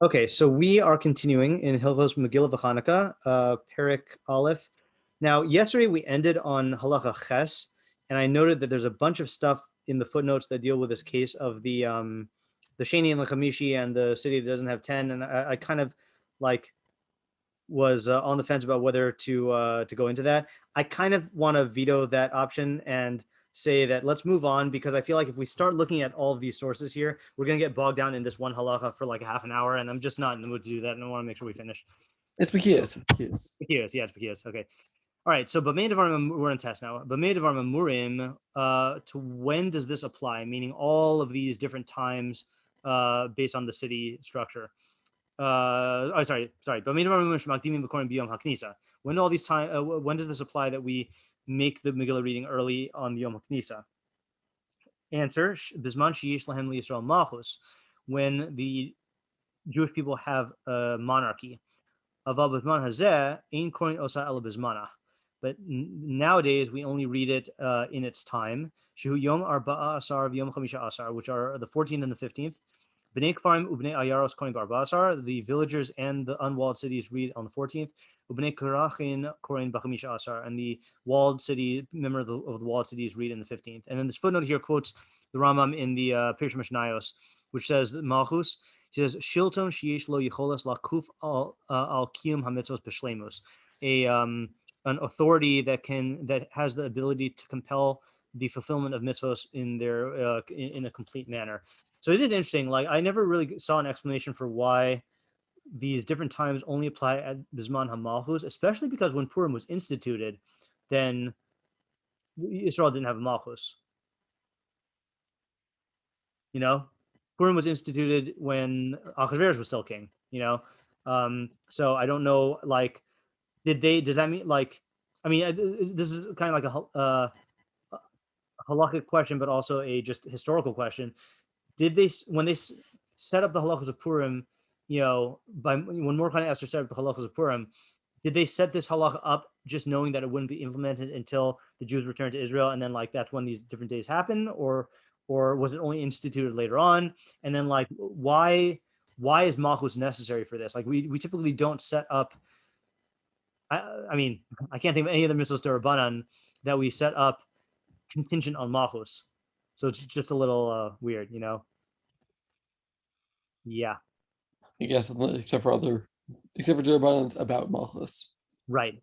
Okay, so we are continuing in Hilchos Megilah וחנוכה, Perek Aleph. Now, yesterday we ended on halacha ches, and I noted that there's a bunch of stuff in the footnotes that deal with this case of the Sheni and the Chamishi and the city that doesn't have 10, and I kind of like was on the fence about whether to go into that. I kind of want to veto that option and say that let's move on, because I feel like if we start looking at all of these sources here, we're going to get bogged down in this one halacha for like a half an hour, and I'm just not in the mood to do that, and I want to make sure we finish. It's Bekius. It's Bekius. Bekius, yeah, it's Bekius. Okay. All right, so B'mei Devarim, we're in test now. B'mei Devarim Amurim, to when does this apply? Meaning all of these different times based on the city structure. Sorry. When do all these time? When does this apply that we make the Megillah reading early on the Yom HaKnisa? Answer: Bisman sheyesh lahem liyisrael malchus, when the Jewish people have a monarchy. Aval bisman hazeh ein korin osa ela bismana. But nowadays we only read it in its time. Shehu yom arba'a asar v'yom chamisha asar, which are the 14th and the 15th. Bnei Kfarim ubnei Ayaros korin b'arba'asar, the villagers and the unwalled cities read on the 14th. Ubnei Karachin korin b'chamisha asar, and the walled city, member of the walled cities, read in the 15th. And then this footnote here quotes the Rambam in the Pirush Mishnayos, which says that Malchus, he says Shilton sheyesh lo yicholas lakuf al kiyum hamitzvos b'shleimus, an authority that has the ability to compel the fulfillment of mitzvos in their in a complete manner. So it is interesting. Like, I never really saw an explanation for why these different times only apply at Bisman HaMalchus, especially because when Purim was instituted, then Israel didn't have a Malchus. You know, Purim was instituted when Achashverosh was still king. So I don't know. Like, does that mean, like? I mean, this is kind of like a halakhic question, but also a just historical question. Did they, when they set up the halachos of Purim, when Mordechai and Esther set up the halachos of Purim, did they set this halacha up just knowing that it wouldn't be implemented until the Jews returned to Israel, and then like that's when these different days happen, or was it only instituted later on? And then like why is Malchus necessary for this? Like we typically don't set up. I mean, I can't think of any of the mitzvahs d'Rabbanan that we set up contingent on Malchus. So it's just a little weird, Yeah. I guess except for Durban's about Malchus. Right.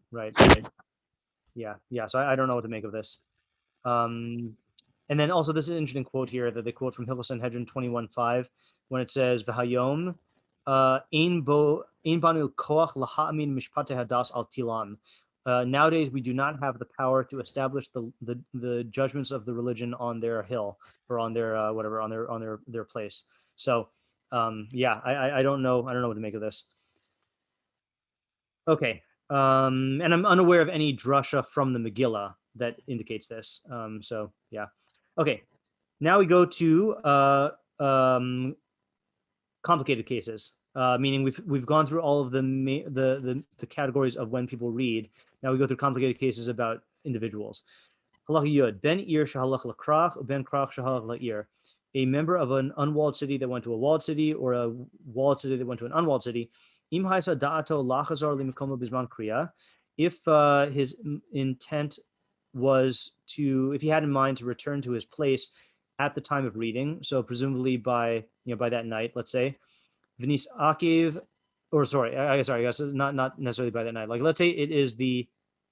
Yeah. So I don't know what to make of this. And then also this is an interesting quote here that they quote from Hilchos Sanhedrin 21:5 when it says V'hayom ein banu koach laha'amin mishpatei hadas al tilam. Nowadays we do not have the power to establish the judgments of the religion on their hill or on their whatever on their place. So yeah, I don't know what to make of this. Okay. And I'm unaware of any drasha from the Megillah that indicates this. So yeah. Okay. Now we go to complicated cases, meaning we've gone through all of the categories of when people read. Now we go through complicated cases about individuals. Halacha yud ben ir shahalach lakrach ben krach shahalach la'ir. A member of an unwalled city that went to a walled city, or a walled city that went to an unwalled city. Im haisa da'ato lachazar limikomo bizman kriya. If his intent was if he had in mind to return to his place at the time of reading, so presumably by that night, let's say, V'nis akiv, or sorry, I guess not necessarily by that night. Like, let's say it is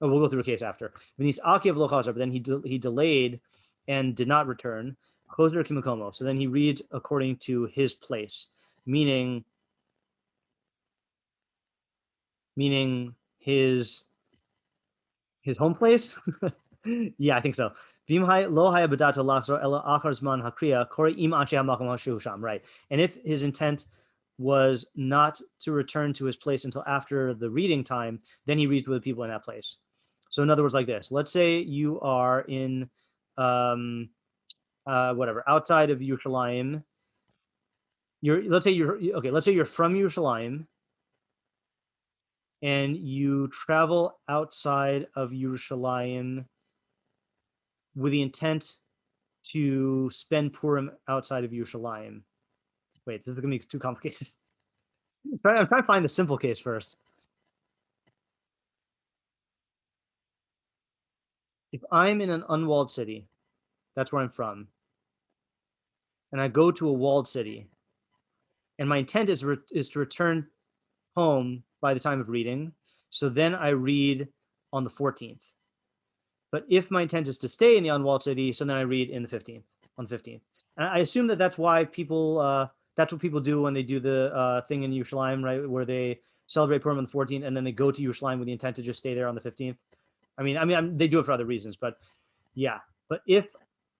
we'll go through a case after. V'nis akiv lo chazar, but then he delayed and did not return. Choser kimakomo. So then he reads according to his place, meaning his home place. Yeah, I think so. Right. And if his intent was not to return to his place until after the reading time, then he reads with the people in that place. So in other words, like this, let's say you are in outside of Yerushalayim. Let's say you're from Yerushalayim and you travel outside of Yerushalayim with the intent to spend Purim outside of Yerushalayim. Wait, this is going to be too complicated. I'm trying to find the simple case first. If I'm in an unwalled city, that's where I'm from, and I go to a walled city, and my intent is to return home by the time of reading, so then I read on the 14th. But if my intent is to stay in the unwalled city, so then I read on the 15th. And I assume that that's why people, that's what people do when they do the thing in Yerushalayim, right, where they celebrate Purim on the 14th, and then they go to Yerushalayim with the intent to just stay there on the 15th. I mean, they do it for other reasons, but yeah. But if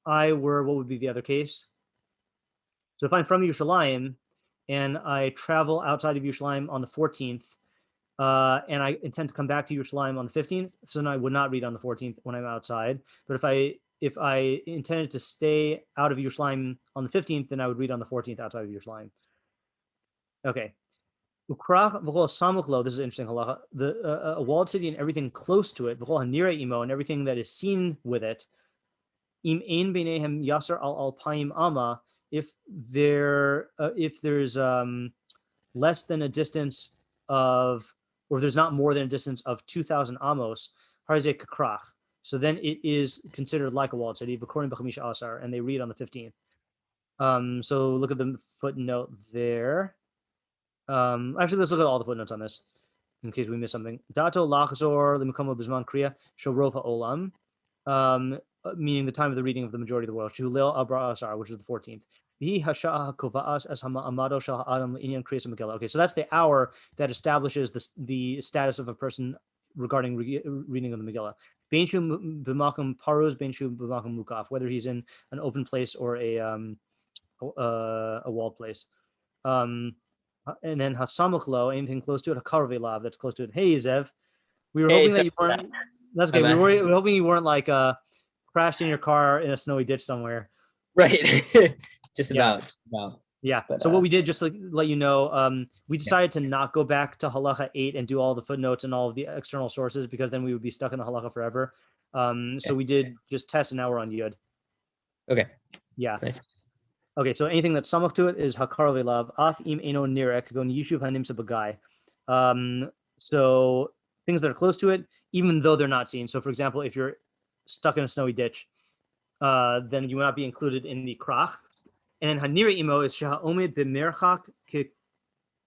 I were, what would be the other case? So if I'm from Yerushalayim and I travel outside of Yerushalayim on the 14th, and I intend to come back to Yerushalayim on the 15th, so then I would not read on the 14th when I'm outside. But if I intended to stay out of Yerushalayim on the 15th, then I would read on the 14th outside of Yerushalayim. Okay. This is interesting halacha. A walled city and everything close to it, and everything that is seen with it, if there's less than a distance of, or there's not more than a distance of 2,000 amos, so then it is considered like a walled city, and they read on the 15th. So look at the footnote there. Actually, let's look at all the footnotes on this in case we miss something. Dato lachzor lemikomo bisman kriya shorov ha'olam, meaning the time of the reading of the majority of the world. Shulil abra asar, which is the 14th. Okay, so that's the hour that establishes the status of a person regarding reading of the Megillah. Whether he's in an open place or a walled place. And then hasamuchlo, anything close to it, hakarve lav, that's close to it. Hey, Zev, we were hoping that you weren't. That's okay. We were hoping you weren't like crashed in your car in a snowy ditch somewhere. Right. Just about. Yeah. But, so what we did, just to let you know, we decided to not go back to halacha 8 and do all the footnotes and all of the external sources, because then we would be stuck in the halacha forever. So we did just test, and now we're on yud. Okay. Yeah. Nice. Okay, so anything that's samach to it is hakar velav af im eno nirek gon yishuv hanimsa bagai. So things that are close to it, even though they're not seen. So for example, if you're stuck in a snowy ditch, then you will not be included in the krach. And then hanira imo is sheha omed b'merchak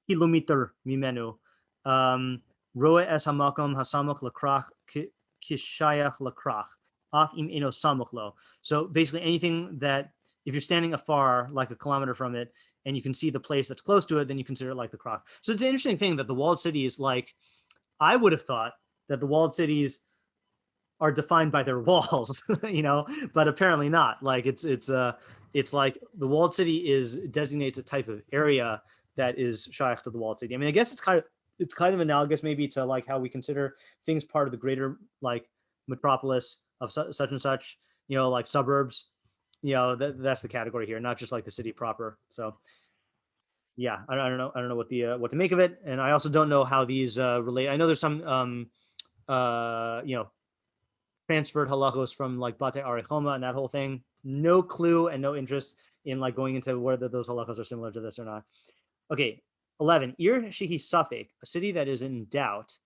kilometer mimenu. Roe es hamakom hasamach lakrach kishayach lakrach af im eno samach lo. So basically anything that, if you're standing afar, like a kilometer from it, and you can see the place that's close to it, then you consider it like the krach. So it's an interesting thing that the walled city is like, I would have thought that the walled cities are defined by their walls, but apparently not. Like it's like the walled city designates a type of area that is shaykh to the walled city. I mean, I guess it's kind of analogous maybe to like how we consider things part of the greater like metropolis of such and such, like suburbs. That's the category here, not just like the city proper. So yeah, I don't know what to make of it, and I also don't know how these relate. I know there's some transferred halachos from like Bate Arechoma and that whole thing. No clue and no interest in like going into whether those halachos are similar to this or not. Okay, 11. Ir shehi safek, a city that is in doubt.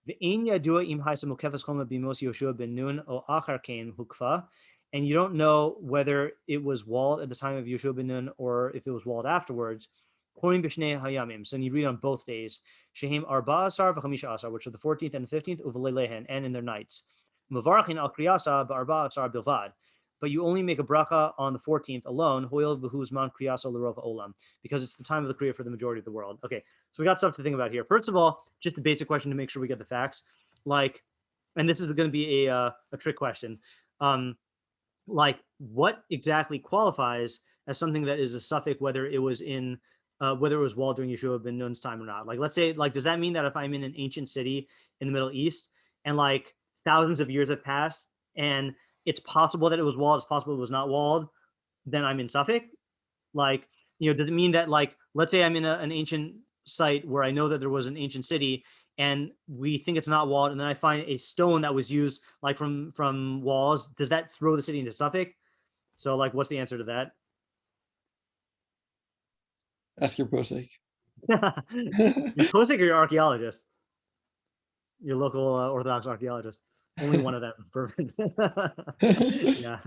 The ein yadua im haisa mukefes choma bimos Yoshua ben Nun o achar kain hukfa. And you don't know whether it was walled at the time of Yoshua ben Nun or if it was walled afterwards. So you read on both days. Shehim arba asar v'chamisha asar, which are the 14th and the 15th, uvelelehen, and in their nights. Mavarchin al kriyasa ba'arba asar bilvad. But you only make a bracha on the 14th alone, hoil v'huzman kriyasa l'rova olam, because it's the time of the kriya for the majority of the world. Okay, so we got stuff to think about here. First of all, just a basic question to make sure we get the facts. Like, and this is going to be a trick question. Like what exactly qualifies as something that is a suffix, whether it was walled during Yeshua ben Nun's time or not? Like, let's say, like, does that mean that if I'm in an ancient city in the Middle East and like thousands of years have passed and it's possible that it was walled, it's possible it was not walled, then I'm in suffix? Like, does it mean that, like, let's say I'm in an ancient site where I know that there was an ancient city and we think it's not walled, and then I find a stone that was used like from walls, does that throw the city into suffix? So like, what's the answer to that? Ask your posek. Your posek or your archaeologist? Your local Orthodox archaeologist. Only one of them. Perfect. Yeah.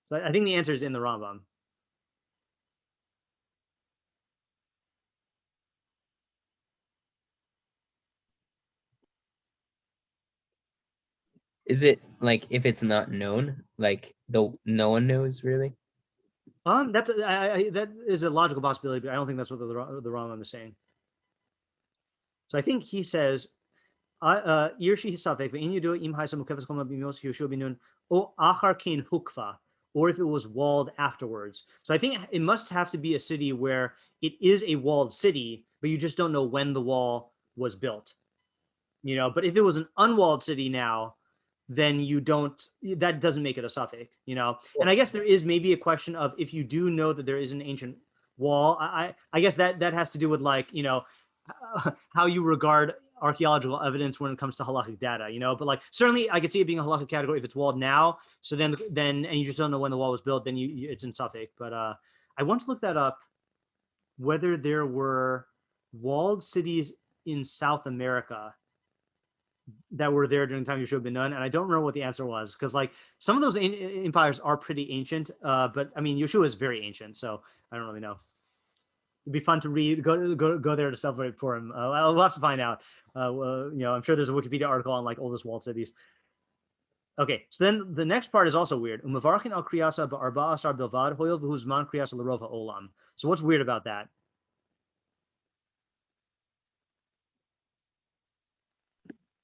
So I think the answer is in the Rambam. Is it like if it's not known, like no one knows really? That's that is a logical possibility, but I don't think that's what the Rambam is saying. So I think he says, "Irshi hisafek ve'in yudo im haisa mukefes kol mabimos yushu binun o achar kin hukva," or if it was walled afterwards. So I think it must have to be a city where it is a walled city, but you just don't know when the wall was built. But if it was an unwalled city now, then that doesn't make it a suffix, And I guess there is maybe a question of if you do know that there is an ancient wall, I guess that has to do with how you regard archaeological evidence when it comes to halakhic data, but like certainly I could see it being a halakhic category if it's walled now. So then and you just don't know when the wall was built, then it's in suffix. But I once looked that up, whether there were walled cities in South America that were there during the time Yeshua ben Nun, and I don't remember what the answer was, because like some of those empires are pretty ancient, but I mean Yeshua is very ancient, so I don't really know. It'd be fun to read, go there to celebrate Purim. I'll have to find out. I'm sure there's a Wikipedia article on like oldest walled cities. Okay, so then the next part is also weird. So what's weird about that?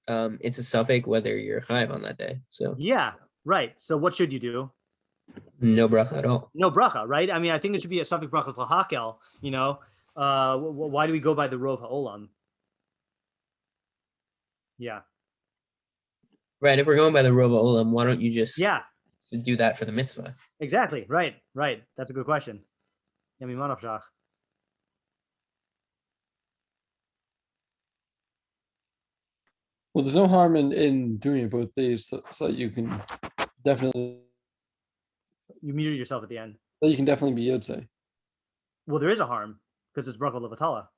It's a suffix whether you're chayiv on that day. So yeah, right. So what should you do? No bracha at all. No bracha, right? I mean, I think it should be a suffix bracha to hakel. Why do we go by the rov ha'olam? Yeah. Right. If we're going by the rov ha'olam, why don't you just do that for the mitzvah? Exactly. Right. That's a good question. Yami manavshach. Well, there's no harm in doing it both days, so you can definitely. You muted yourself at the end. So you can definitely be Yotzei. Well, there is a harm because it's bracha levatala.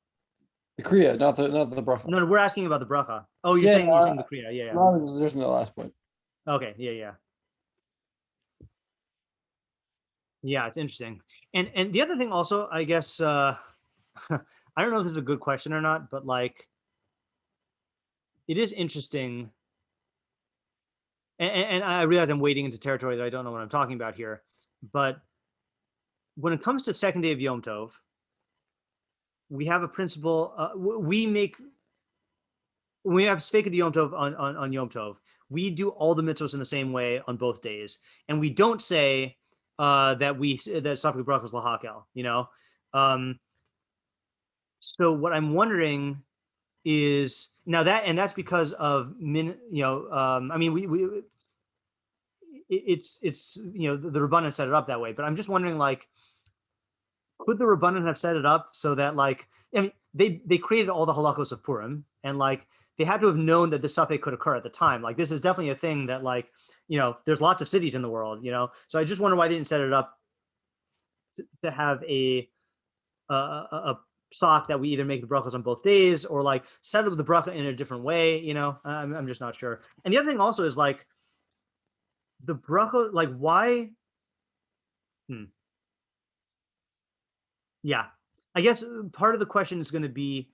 The kriya, not the bracha. No, we're asking about the bracha. Oh, you're saying the kriya. Yeah. No, there's no last point. Okay. Yeah. Yeah, it's interesting. And the other thing also, I guess, I don't know if this is a good question or not, but like, it is interesting. And I realize I'm wading into territory that I don't know what I'm talking about here. But when it comes to second day of Yom Tov, we have a principle. We have Sveika de Yom Tov on Yom Tov. We do all the mitzvahs in the same way on both days, and we don't say that Safek Brachos Lahakel. So what I'm wondering is now that's because of I mean it's the Rabbanan set it up that way, but I'm just wondering, like, could the Rabbanan have set it up so that, like, I mean, they created all the halachos of Purim, and like they had to have known that this suffix could occur at the time. Like, this is definitely a thing that, like, there's lots of cities in the world, so I just wonder why they didn't set it up to have a sock that we either make the brachas on both days or like set up the bracha in a different way. I'm just not sure. And the other thing also is like the bracha, like why? Yeah, I guess part of the question is going to be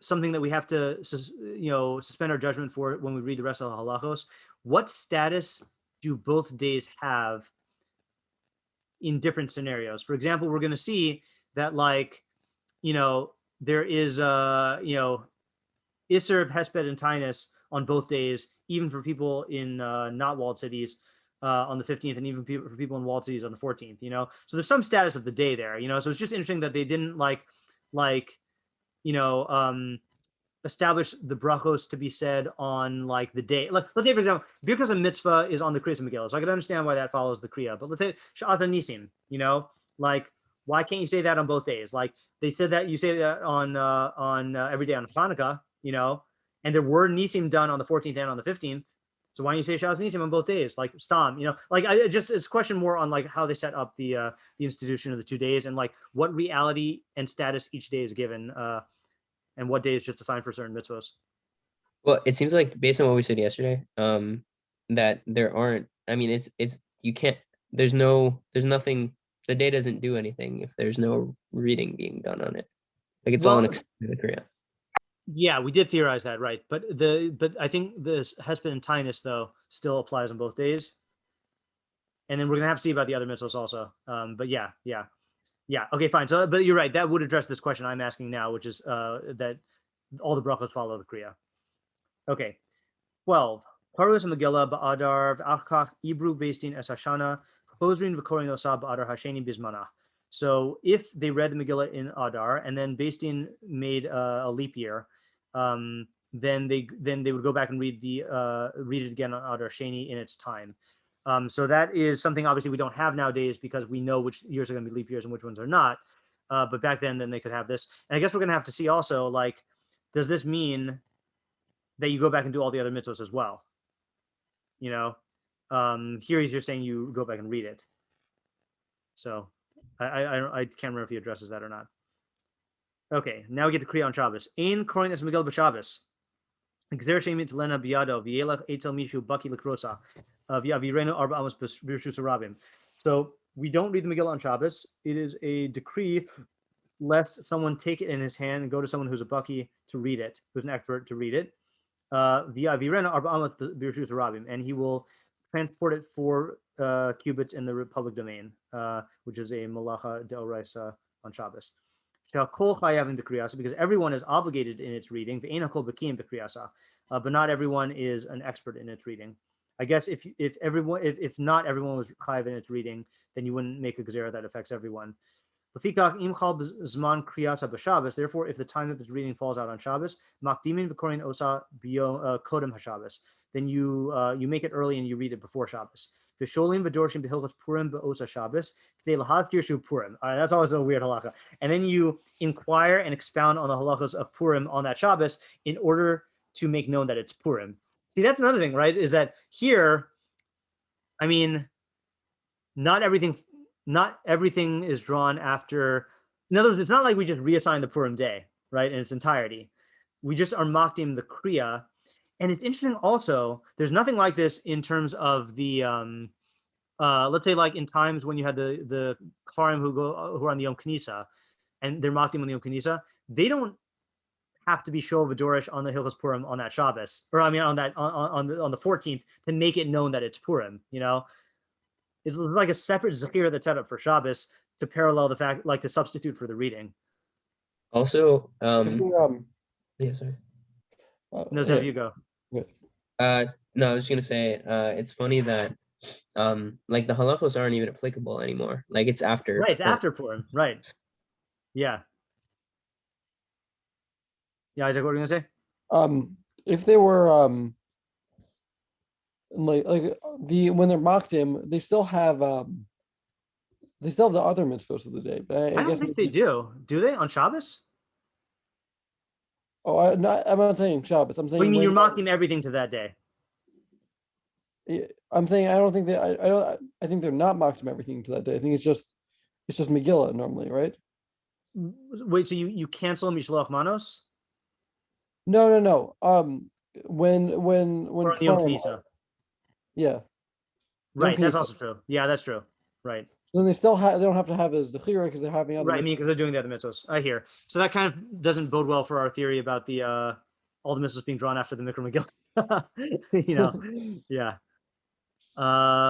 something that we have to, suspend our judgment for when we read the rest of the halachos. What status do both days have in different scenarios? For example, we're going to see that, like, there is Isser of Hesped and Tinus on both days, even for people in not walled cities on the 15th, and even for people in walled cities on the 14th. So there's some status of the day there. So it's just interesting that they didn't establish the brachos to be said on like the day. Let's say, for example, because a mitzvah is on the Kriyas of Megillah, so I can understand why that follows the Kriya. But let's say Sha'at Nisim, like, why can't you say that on both days? Like, they said that you say that on every day on Hanukkah, and there were Nisim done on the 14th and on the 15th. So why don't you say Shabbos Nisim on both days? Like Stam, like it's a question more on like how they set up the institution of the 2 days and like what reality and status each day is given, and what day is just assigned for certain mitzvahs. Well, it seems like based on what we said yesterday, that there aren't. I mean, it's you can't. There's nothing. The day doesn't do anything if there's no reading being done on it. Like it's all an extended of Kriya. Yeah, we did theorize that, right? But I think this Hesped and Tinus though still applies on both days, and then we're gonna have to see about the other mitzvahs also. But yeah. Okay, fine. So, but you're right. That would address this question I'm asking now, which is that all the brachos follow the Kriya. Okay, 12. Parus Megilah ba'adar v'achkach ibru beistin es hashana chozrin v'korin osah ba'adar hasheni bismana. So if they read the Megillah in Adar and then Beistin made a leap year, then they would go back and read it again on Adar Sheni in its time. So that is something obviously we don't have nowadays because we know which years are going to be leap years and which ones are not. But back then they could have this. And I guess we're going to have to see also, like, does this mean that you go back and do all the other mitzvahs as well? Here he's just saying you go back and read it. So I can't remember if he addresses that or not. Okay, now we get to Kriya on Shabbos. Ein korin es Megillah b'Shabbos. Gzer shemit lena biyado v'yelach etel mishu baki lekrosa v'yavirenu arba amos b'rshus harabim. So we don't read the Megillah on Shabbos. It is a decree lest someone take it in his hand and go to someone who's a baki to read it, who's an expert to read it. V'yavirenu arba amos b'rshus harabim, and he will transport it 4 cubits in the public domain, which is a malacha deoraisa on Shabbos. Because everyone is obligated in its reading, but not everyone is an expert in its reading. I guess if not everyone was chayav in its reading, then you wouldn't make a gezerah that affects everyone. Therefore, if the time of its reading falls out on Shabbos, then you make it early and you read it before Shabbos. Purim. All right, that's always a weird halacha. And then you inquire and expound on the halachos of Purim on that Shabbos in order to make known that it's Purim. See, that's another thing, right? Is that here, I mean, not everything is drawn after. In other words, it's not like we just reassign the Purim day, right, in its entirety. We just are makdim the Kriya. And it's interesting also, there's nothing like this in terms of the, let's say like in times when you had the Karim who are on the Yom Knisa, and they're makdim on the Yom Knisa, they don't have to be shol v'dorish on the Hilchos Purim on that Shabbos, or I mean on the 14th to make it known that it's Purim, It's like a separate zechira that's set up for Shabbos to parallel the fact, like to substitute for the reading. Also, yeah, sorry. No, Zev, you go. No, I was just gonna say, it's funny that like the halachos aren't even applicable anymore. Like it's after. Right, it's after Purim. Right. Yeah. Yeah, Isaac, what were you gonna say? If they were when they're makdim, they still have the other mitzvahs of the day. But I don't guess think they do. Do they on Shabbos? Oh, I'm not saying Shabbos. I'm saying. What do you mean you're makdim everything to that day? I'm saying I don't think they. I think they're not makdim everything to that day. I think it's just Megillah normally, right? Wait, so you cancel Mishloach Manos? No. When Yom Knisa. Yeah. Right, that's also true. Yeah, that's true. Right. Then they don't have to have a zechira because they're having other. Right, I mean because they're doing the other mitzvahs. I hear. So that kind of doesn't bode well for our theory about the all the mitzvahs being drawn after the Mikra Megillah. Yeah.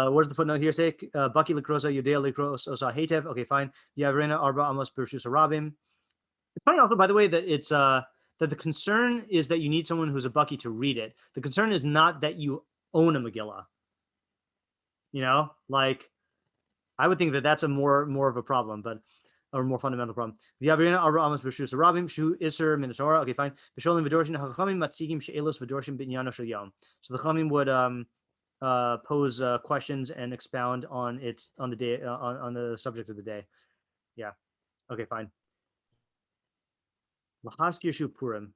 What does the footnote here say? Baki lekrosa yudea lekros osa hetev. Okay, fine. Yavrena arba amos b'rshus harabim. It's funny also, by the way, that it's that the concern is that you need someone who's a baki to read it. The concern is not that you own a Megillah. Like I would think that that's a more of a problem, but or more fundamental problem. Yavrena arba amos b'rshus harabim shu iser min Torah. Okay, fine. B'sholim v'dorshin hachamim matzikim she'elos v'dorshin b'nyano shel yom. So the chachamim would pose questions and expound on the day on the subject of the day. Yeah. Okay, fine. Lahaskir shu Purim.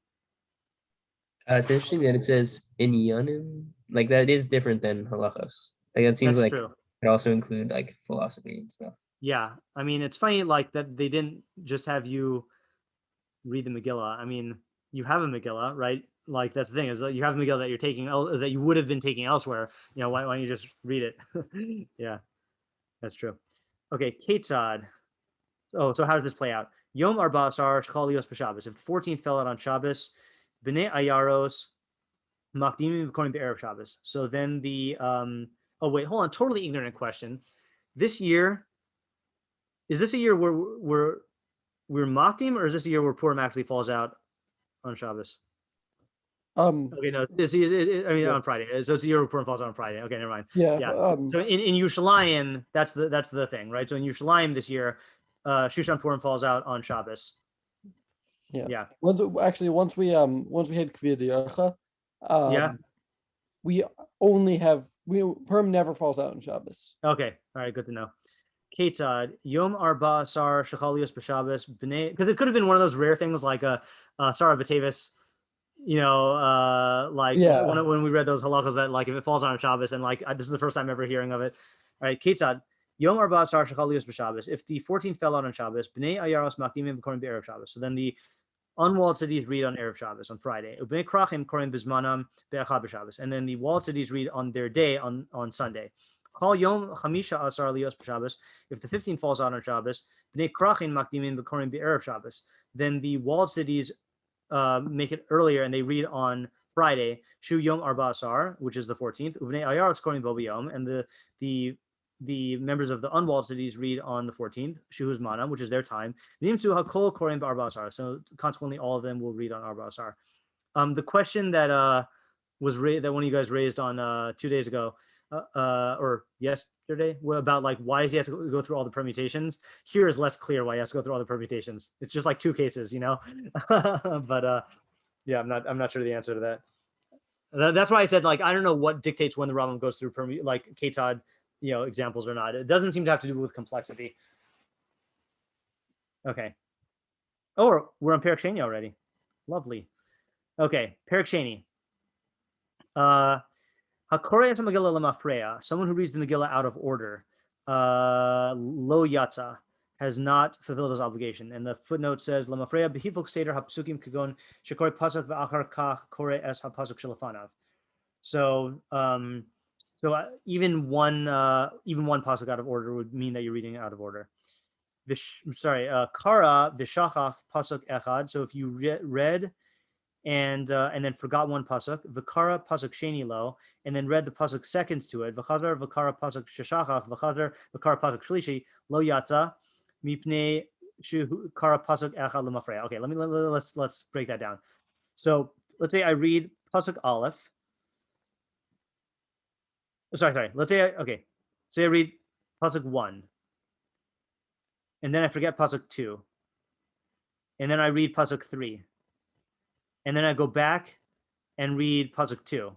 It's interesting that it says iyun, like that is different than halachos. Like that seems That's like true. it also include like philosophy and stuff. Yeah, I mean, it's funny like that they didn't just have you read the Megillah. I mean, you have a Megillah, right? Like that's the thing is that you have a Megillah that you're taking that you would have been taking elsewhere. You know, why don't you just read it? Yeah, that's true. Okay, Ketzad. Oh, so how does this play out? Yom Arba Asar Shchalios b'Shabbos. If the 14th fell out on Shabbos, Bnei Ayaros Makdimim according to Erev Shabbos. So then the oh wait, hold on, totally ignorant question. This year, is this a year where we're Makdim, or is this a year where Purim actually falls out on Shabbos? Okay, no, I mean Yeah. on Friday. So it's a year where Purim falls out on Friday. Okay, never mind. Yeah. Yeah. So in Yerushalayim, that's the thing, right? So in Yerushalayim this year, Shushan Purim falls out on Shabbos. Yeah. Yeah. Once we had Kviyah D'Yarcha, Yeah. we Purim never falls out on Shabbos. Okay. All right. Good to know. Ketzad Yom Arba Asar Shechalios b'Shabbos B'nei, because it could have been one of those rare things like a Sarah Batavis, you know, like Yeah. when we read those halachos that like if it falls on Shabbos and like this is the first time ever hearing of it. All right, Ketzad Yom Arba Asar Shechalios b'Shabbos. If the 14th fell out on Shabbos, B'nei Ayaros Makdimim according to Erev Shabbos. So then the unwalled cities read on Erev Shabbos on Friday. Ubnei Krachim Korim Bizmanam Be'achad b'Shabbos, and then the walled cities read on their day on Sunday. Call Yom Chamisha Asar Lios b'Shabbos. If the 15th falls out on Shabbos, Bnei Krachin Makdimin B'Korim Be'erev Shabbos. Then the walled cities make it earlier and they read on Friday. Shu Yom Arba Asar, which is the 14th. Ubnei Ayaros Korim Bo B'Yom, and the members of the unwalled cities read on the 14th. Shu Manam, which is their time. Nimsu Hakol Korim B'Arba Asar. So consequently, all of them will read on Arba Asar. The question that that one of you guys raised on 2 days ago. Or yesterday about like why does he have to go through all the permutations? Here is less clear why he has to go through all the permutations. It's just like two cases, you know. But yeah, I'm not sure the answer to that. That's why I said like I don't know what dictates when the Rambam goes through like Ketad, you know, examples or not. It doesn't seem to have to do with complexity. Okay. Oh, we're on Perek Sheni already. Lovely. Okay, Perek Sheni. Hakorei Megillah lemafreya, someone who reads the Megillah out of order, lo yatsa, has not fulfilled his obligation. And the footnote says lemafreya behifuk seder hapsukim kagon shekore pasuk ve'achar kach kore es hapasuk shelafanav. So, even one pasuk out of order would mean that you're reading it out of order. Kara v'shachach pasuk echad. So if you read and then forgot one pasuk, v'kara pasuk sheni lo, and then read the pasuk second to it, v'chazar v'kara pasuk sheshachach, v'chazar v'kara pasuk shlishi lo yatsa mipnei shu kara pasuk echad lemafreya. Okay, let's break that down. So let's say I read pasuk aleph. Sorry. Let's say say I read pasuk 1, and then I forget pasuk 2, and then I read pasuk 3. And then I go back and read pasuk 2.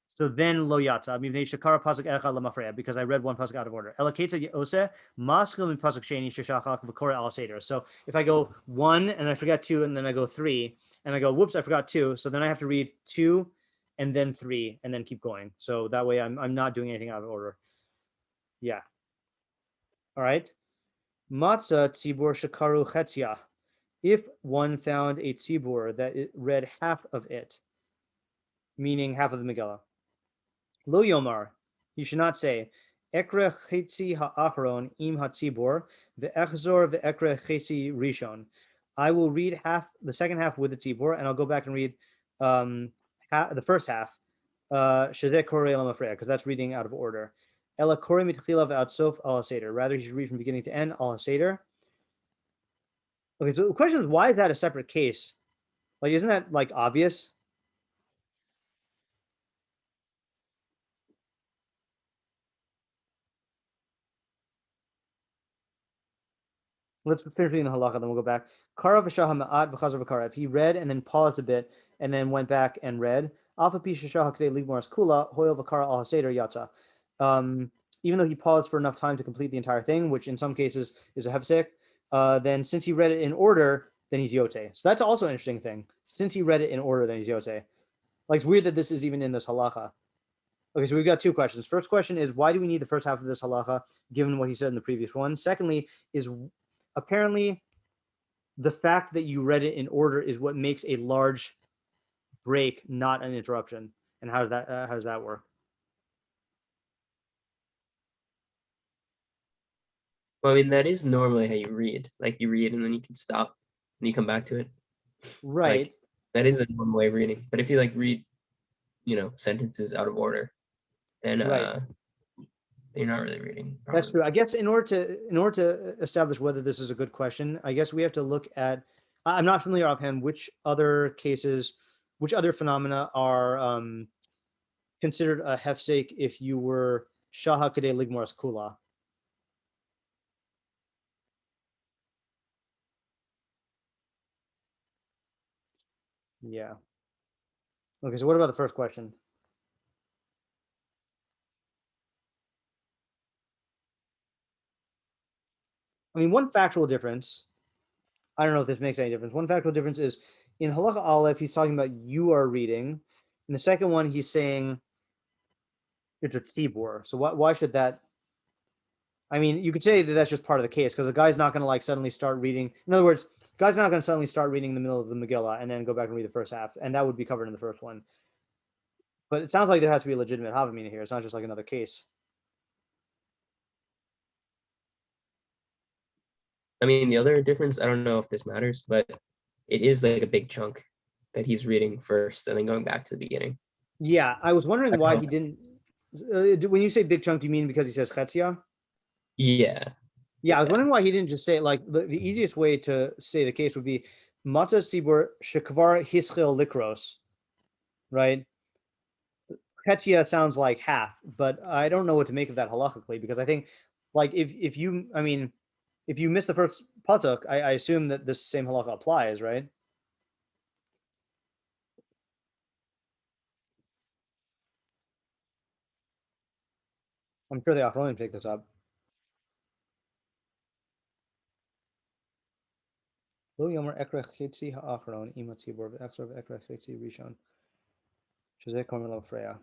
So then lo yatsa mivnei shakara pasuk echad lemafreya, because I read one pasuk out of order. Elaketza yose maskil min pasuk sheni sheshachach v'kore al seder. So if I go 1 and I forget 2 and then I go 3 and I go whoops I forgot 2, so then I have to read 2 and then 3 and then keep going. So that way I'm not doing anything out of order. Yeah. All right. Matzah tzibur shakaru chetzia. If one found a tzibur that it read half of it, meaning half of the Megillah, lo yomar, you should not say, ekre chetzi ha'achron im hatzibur, ve'echzor ve'ekre chetzi rishon. I will read the second half with the tzibur, and I'll go back and read the first half, shezeh korei lamafreya, because that's reading out of order. Ela korei mitchila ve'atsof al seder. Rather, you should read from beginning to end al seder. Okay, so the question is, why is that a separate case? Like, isn't that like obvious? Let's finish reading the halacha, then we'll go back. Kara v'shah ma'at v'chazar v'kara. If he read and then paused a bit and then went back and read, alpha pi shashah k'dei ligmoras kula hoil v'kara al haseder yatsa. Even though he paused for enough time to complete the entire thing, which in some cases is a hefsek, then since he read it in order, then he's yote. So that's also an interesting thing. Since he read it in order, then he's yote. Like, it's weird that this is even in this halacha. Okay, so we've got two questions. First question is, why do we need the first half of this halacha, given what he said in the previous one? Secondly, is apparently the fact that you read it in order is what makes a large break not an interruption. And how does that work? Well, I mean, that is normally how you read. Like, you read and then you can stop and you come back to it. Right. Like, that is a normal way of reading. But if you like read, sentences out of order, then Right. you're not really reading That's properly. true. I guess in order to establish whether this is a good question, I guess we have to look at. I'm not familiar offhand which other phenomena are considered a hefsek if you were shaha kadei ligmoras kula. Yeah. Okay. So what about the first question? I mean, one factual difference. I don't know if this makes any difference. One factual difference is in halacha aleph, he's talking about you are reading. In the second one, he's saying it's a tzibur. So why should that? I mean, you could say that that's just part of the case because the guy's not going to like suddenly start reading. In other words, the guy's not going to suddenly start reading in the middle of the Megilah and then go back and read the first half, and that would be covered in the first one. But it sounds like there has to be a legitimate havamina here. It's not just like another case. I mean, the other difference, I don't know if this matters, but it is like a big chunk that he's reading first and then going back to the beginning. Yeah, I was wondering why he didn't. When you say big chunk, do you mean because he says chetzia? Yeah. Yeah, I was wondering why he didn't just say it. Like the easiest way to say the case would be Mata Sibur Shekvar Hischil Likros, right? Chetzia sounds like half, but I don't know what to make of that halachically because I think, like, if you miss the first patuk, I assume that this same halacha applies, right? I'm sure the Achronim take this up. Lo yomer ekrech chitzi ha'achron ima tzibur v'exor v'ekrech chitzi rishon shezeh komer lo freya.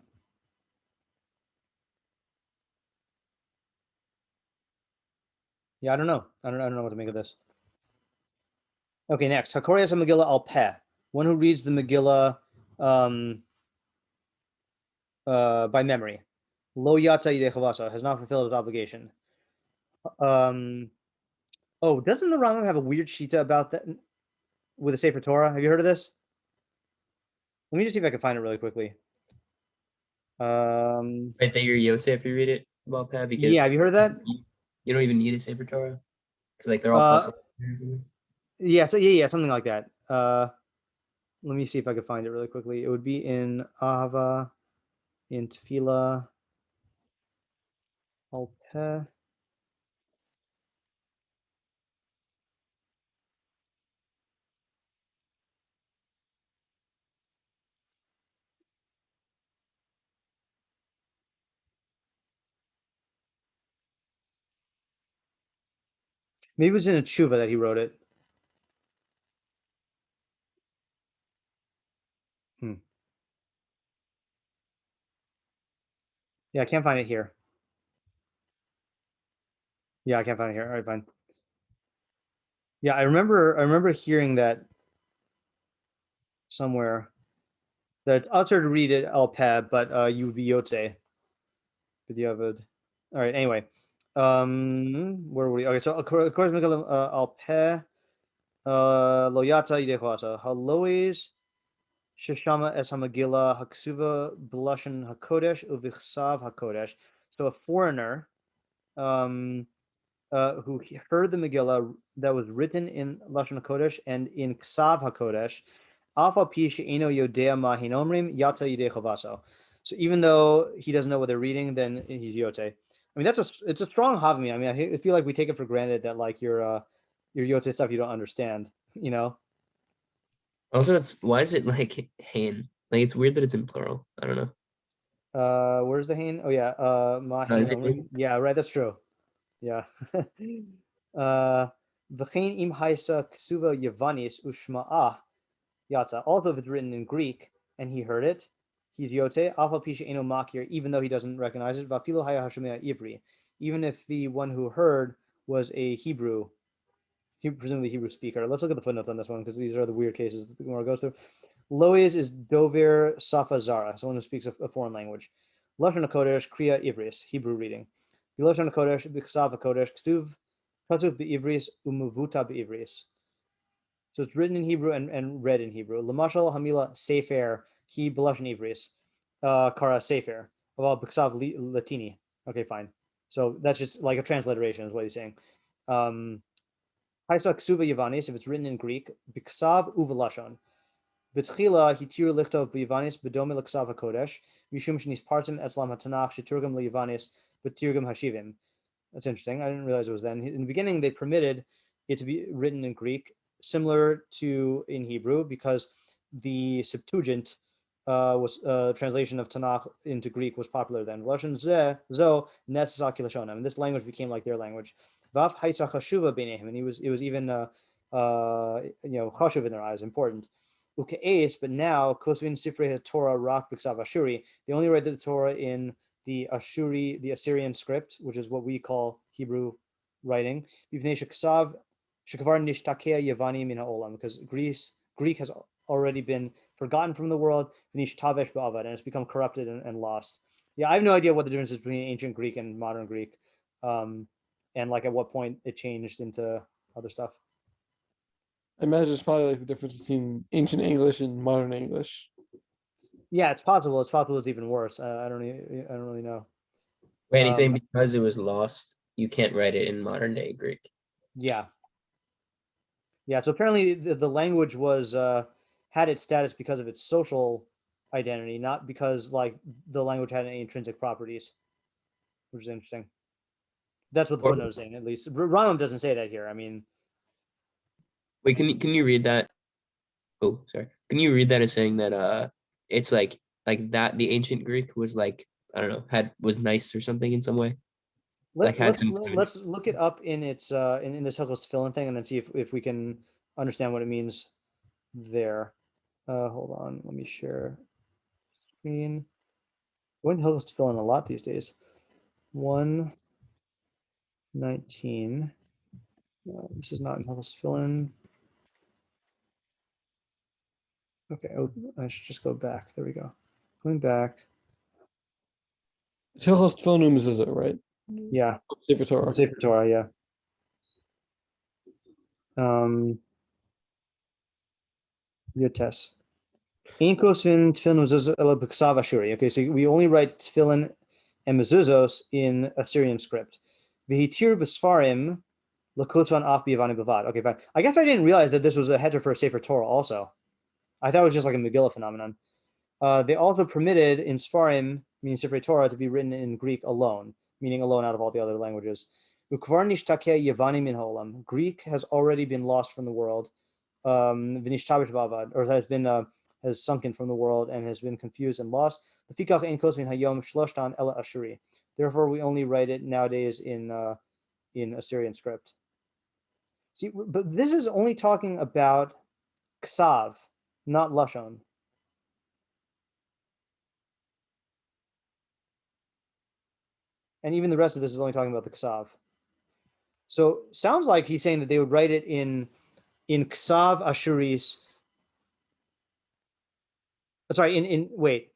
Yeah, I don't know. I don't know what to make of this. Okay, next. Hakorias Megillah al peh. One who reads the Megillah by memory. Lo yatsa yidei chavasa, has not fulfilled his obligation. Doesn't the Rambam have a weird shita about that with a Sefer Torah? Have you heard of this? Let me just see if I can find it really quickly. Right, that you're Yosef if you read it about that, because Yeah, have you heard of that? you don't even need a Sefer Torah because like they're all possible. Yeah, something like that. Let me see if I can find it really quickly. It would be in Ahava, in Tefillah, al peh. Maybe it was in a tshuva that he wrote it. Yeah, I can't find it here. Yeah, I can't find it here. All right, fine. Yeah, I remember hearing that somewhere that it's usher to read it al peh, but you would be yotze. But you have it. All right. Anyway, where were we? Okay, so of course, Megilah al peh lo yatsa yidei chasa halois sheshama es hamagila haksuva b'lashon hakodesh uvichsav hakodesh. So a foreigner who heard the Megillah that was written in Lashon HaKodesh and in Ksav HaKodesh, Alpha Pi She'eno Yodea Ma Hinomrim Yata Yidei Chavaso. So even though he doesn't know what they're reading, then he's Yote. I mean, it's a strong havami. I mean, I feel like we take it for granted that like your Yote stuff you don't understand, you know? Also, why is it like Hain? Like it's weird that it's in plural. I don't know. Where's the Hain? Oh yeah, Ma Is it Hinomrim. Yeah, right. That's true. Yeah. V'chein im haisa ksuva Yavanis ushma'ah yata. Also, if it's written in Greek and he heard it, he's yote. Alpha pisha eno makir, even though he doesn't recognize it. Vafilo haya hashomea ivri, even if the one who heard was a Hebrew, presumably Hebrew speaker. Let's look at the footnotes on this one because these are the weird cases that we want to go through. Lois is dover safa zara, someone who speaks a foreign language. Lashon hakodesh kriya ivris, Hebrew reading. Lashon hakodesh b'ksav hakodesh ktuv be'ivris umuvuta be'ivris. So it's written in Hebrew and read in Hebrew. Lamashal hamila sefer he b'lashon ivris kara sefer about b'ksav latini. Okay, fine. So that's just like a transliteration is what he's saying. Haisa ksuva Yavanis, if it's written in Greek, b'ksav uvelashon. B'tchila hitir lichtov b'Yavanis b'dome l'ksav hakodesh mishum shnis partim etzlam hatanach sheturgam l'Yavanis b'tirgam hashivim. That's interesting. I didn't realize it was then. In the beginning, they permitted it to be written in Greek, similar to in Hebrew, because the Septuagint was translation of Tanakh into Greek was popular then. And this language became like their language. And it was even chashuv in their eyes, important. But now kosvin sifrei Torah rak b'ksav ashuri. They only read the Torah in the Ashuri, the Assyrian script, which is what we call Hebrew writing, because Greek has already been forgotten from the world, and it's become corrupted and lost. Yeah, I have no idea what the difference is between ancient Greek and modern Greek, and like at what point it changed into other stuff. I imagine it's probably like the difference between ancient English and modern English. Yeah, it's possible. It's possible it's even worse. I don't really know. Wait, he's saying because it was lost, you can't write it in modern day Greek. Yeah. So apparently the language was had its status because of its social identity, not because like the language had any intrinsic properties, which is interesting. That's what the footnote is saying, at least. Rambam doesn't say that here. I mean, wait, can you read that? Oh, sorry. Can you read that as saying that it's like that the ancient Greek was like, I don't know, was nice or something in some way? Let's look it up in its in this Hilchos tefillin thing and then see if we can understand what it means there. Hold on, let me share screen. We're in Hilchos tefillin a lot these days. 119. This is not in Hilchos tefillin. Okay, oh, I should just go back. There we go. Going back. Hilchos tefillin ומזוזה, right? Yeah. Sefer Torah. Sefer Torah, yeah. Yotes. Inkosvin tefillin mezuzah ela b'ksav ashuri. Okay, so we only write tefillin and mezuzos in Assyrian script. V'hitir b'sfarim l'kotvan af b'yavani b'vad. Okay, fine. I guess I didn't realize that this was a header for Sefer Torah also. I thought it was just like a Megilah phenomenon. They also permitted in Sfarim, meaning Sefer Torah, to be written in Greek alone, meaning alone out of all the other languages. Greek has already been lost from the world, or has sunken from the world and has been confused and lost. Therefore, we only write it nowadays in Assyrian script. See, but this is only talking about ksav, not lashon. And even the rest of this is only talking about the ksav. So sounds like he's saying that they would write it in ksav ashuris. Sorry, wait.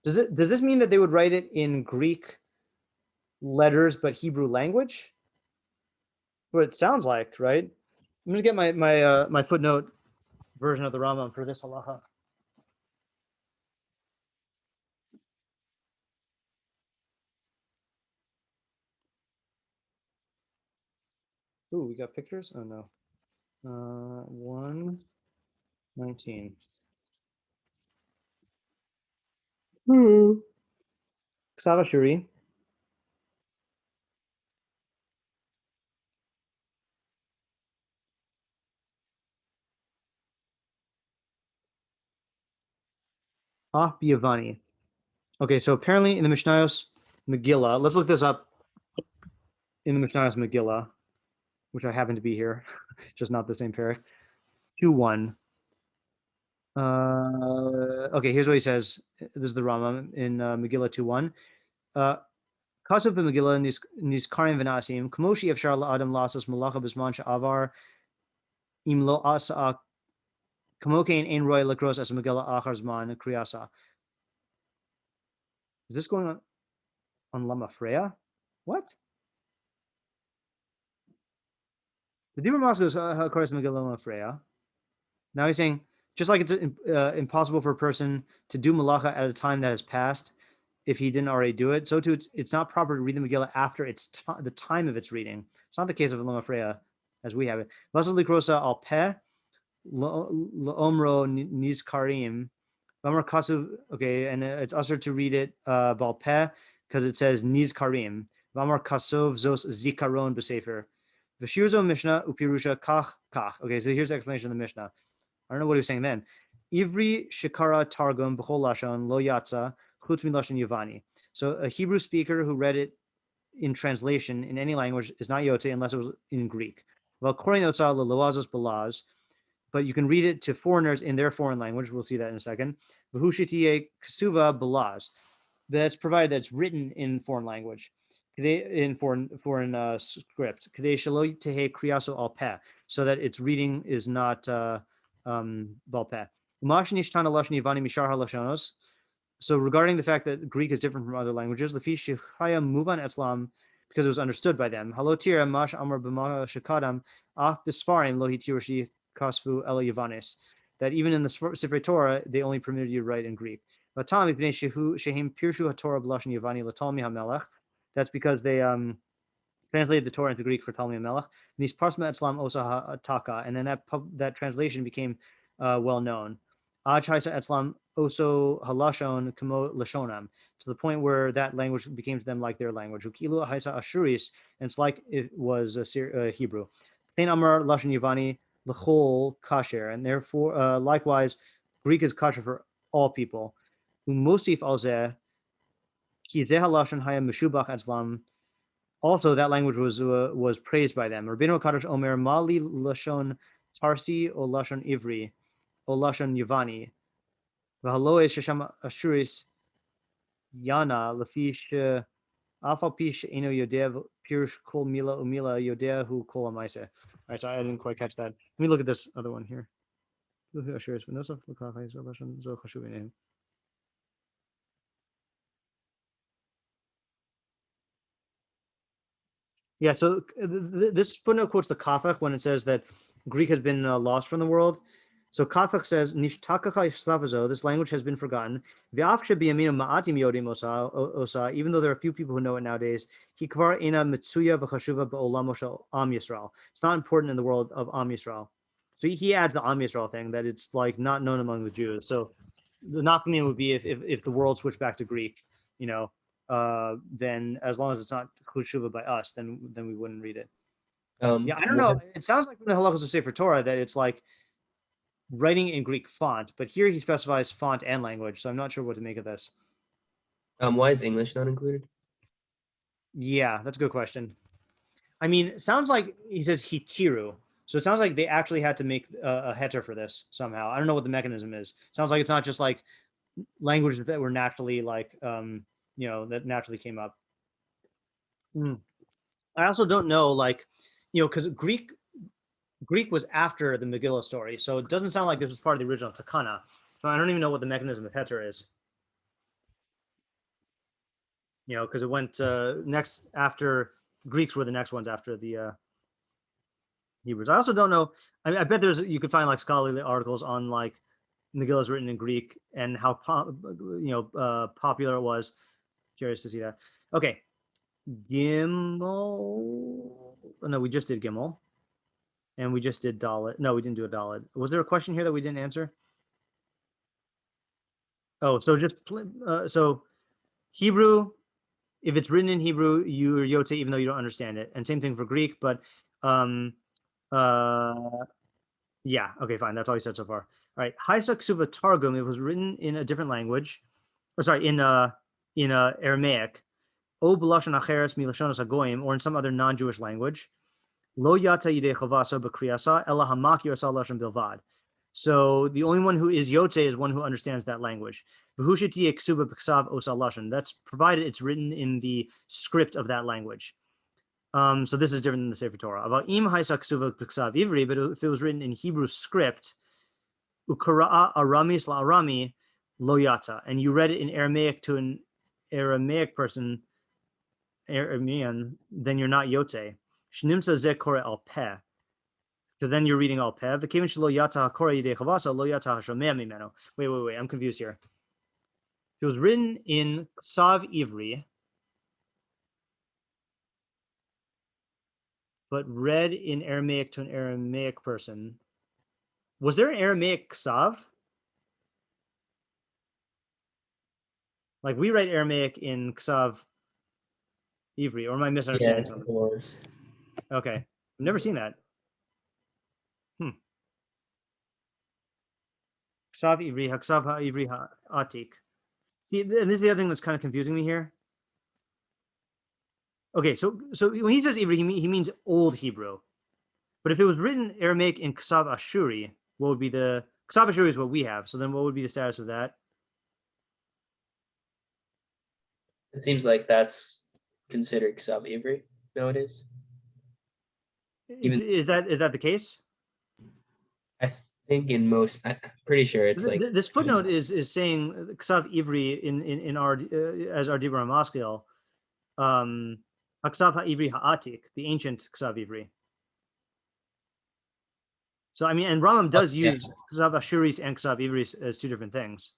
Does this mean that they would write it in Greek letters but Hebrew language? What it sounds like, right? I'm gonna get my footnote version of the Rambam for this halacha. Ooh, we got pictures? Oh no. 119. Ksav ashuri. Biyavani. Okay, so apparently in the Mishnayos Megillah, let's look this up in the Mishnayos Megillah. which I happen to be here, just not the same pair. 2:1. Okay, here's what he says. This is the Rambam in Megilah 2:1. Kasav b'Megilah nizkarim v'nasim kamoshi efshar la'adam lasas malacha b'zman she'avar im lo asa kamokein ein roy lakros as Megilah achar zman kriyasa. Is this going on Lama Freya? What? The Dibur Moscow occurs Megilah Lama Freya. Now he's saying, just like it's impossible for a person to do malacha at a time that has passed, if he didn't already do it, so too it's not proper to read the Megillah after the time of its reading. It's not the case of Lama Freya as we have it. Vasal likrosa al peh laomro nizkarim. Okay, and it's usher to read it bal peh because it says nizkarim. Vamar kasov zos zikaron b'sefer. V'shirzo Mishnah upirusha kach kach. Okay, so here's the explanation of the Mishnah. I don't know what he was saying then. Ivri shikara targum b'chol lashon lo yatsa chutz milashon Yavani. So a Hebrew speaker who read it in translation in any language is not yotze unless it was in Greek. Well, korin otzar leloazos balaz, but you can read it to foreigners in their foreign language. We'll see that in a second. V'hushitiye ksuva balaz. That's provided that it's written in foreign language, in foreign script. Kadei shelo tehe kriyaso al peh, so that its reading is not bal peh. So regarding the fact that Greek is different from other languages, because it was understood by them. That even in the Sefer Torah, they only permitted you to write in Greek. That's because they translated the Torah into Greek for Talmud Melech. And then that translation became well known. To the point where that language became to them like their language. And it's like it was Hebrew. And therefore, likewise, Greek is kasher for all people. Also, that language was praised by them. Rabbeinu Kadosh Omer Mali Lashon Tarsi o Lashon Ivri o Lashon Yavani v'haloe shesham Ashuris Yana lefish Afal pish eno yodea pirush kol mila umila yodea hu kol amaise. All right, so I didn't quite catch that. Let me look at this other one here. Yeah, so this footnote quotes the Kafach when it says that Greek has been lost from the world. So Kafach says, this language has been forgotten. Even though there are a few people who know it nowadays, it's not important in the world of Am Yisrael. So he adds the Am Yisrael thing, that it's like not known among the Jews. So the nafkamina would be if the world switched back to Greek, then as long as it's not chushuva by us, then we wouldn't read it. Yeah, I don't know. It sounds like from the halachos of Sefer Torah that it's like writing in Greek font, but here he specifies font and language, so I'm not sure what to make of this. Why is English not included? Yeah, that's a good question. I mean, it sounds like he says hitiru, so it sounds like they actually had to make a heter for this somehow. I don't know what the mechanism is. It sounds like it's not just like languages that were naturally like that naturally came up. I also don't know, like, because Greek was after the Megillah story, so it doesn't sound like this was part of the original Takana. So I don't even know what the mechanism of heter is. Because it went next after Greeks were the next ones after the Hebrews. I also don't know. I bet you could find like scholarly articles on like Megillahs written in Greek and how popular it was. Curious to see that. Okay, Gimel. No, we just did Gimel. And we just did Dalet. No, we didn't do a Dalet. Was there a question here that we didn't answer? Oh, so just so Hebrew. If it's written in Hebrew, you're yotze even though you don't understand it. And same thing for Greek. But yeah, okay, fine. That's all he said so far. All right, Haisa Ksuva Targum. It was written in a different language, or sorry, in Aramaic. O b'lashon acheres milashonos hagoyim, or in some other non-Jewish language. Lo yata yidei chovaso b'kriyasa ela hamak yorsa lashon bilvad. So the only one who is yotze is one who understands that language. That's provided it's written in the script of that language. So this is different than the Sefer Torah. About im haisa ksuva b'ksav ivri, but if it was written in Hebrew script, ukara'a aramis la arami lo yata, and you read it in Aramaic to an Aramaic person, Aramean, then you're not yotze. Shnimsa ze kore al peh. So then you're reading al peh. Wait. I'm confused here. It was written in Ksav Ivri, but read in Aramaic to an Aramaic person. Was there an Aramaic Ksav? Like we write Aramaic in Ksav Ivri, or am I misunderstanding something? Okay, I've never seen that. Ksav Ivri, Haksav Ivri Atik. See, and this is the other thing that's kind of confusing me here. Okay, so when he says Ivri, he means Old Hebrew. But if it was written Aramaic in Ksav Ashuri, what would be the Ksav Ashuri is what we have. So then what would be the status of that? It seems like that's considered Ksav Ivri nowadays. Is that the case? I think in most, I'm pretty sure it's like this footnote is saying Ksav Ivri in our as our Dibra Maskil, Ksav Ivri Ha'atik, the ancient Ksav Ivri. So I mean, and Rambam does use Ksav Ashuris and Ksav Ivris as two different things.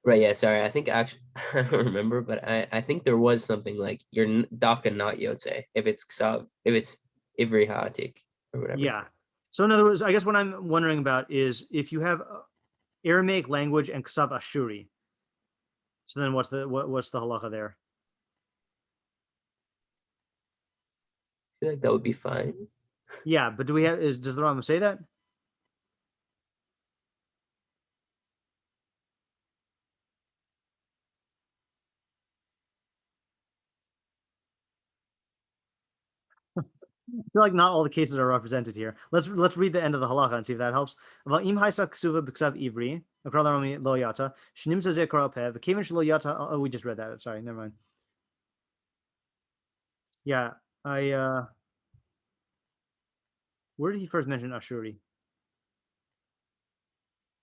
Right. Yeah. Sorry. I think actually I don't remember, but I think there was something like you're dafka not yotze if it's Ksav, if it's Ivri Ha'atik or whatever. Yeah. So in other words, I guess what I'm wondering about is if you have Aramaic language and Ksav Ashuri. So then what's the halacha there? I feel like that would be fine. Yeah, but does the Rambam say that? I feel like not all the cases are represented here. Let's read the end of the halacha and see if that helps. Oh, we just read that. Sorry, never mind. Yeah, where did he first mention Ashuri?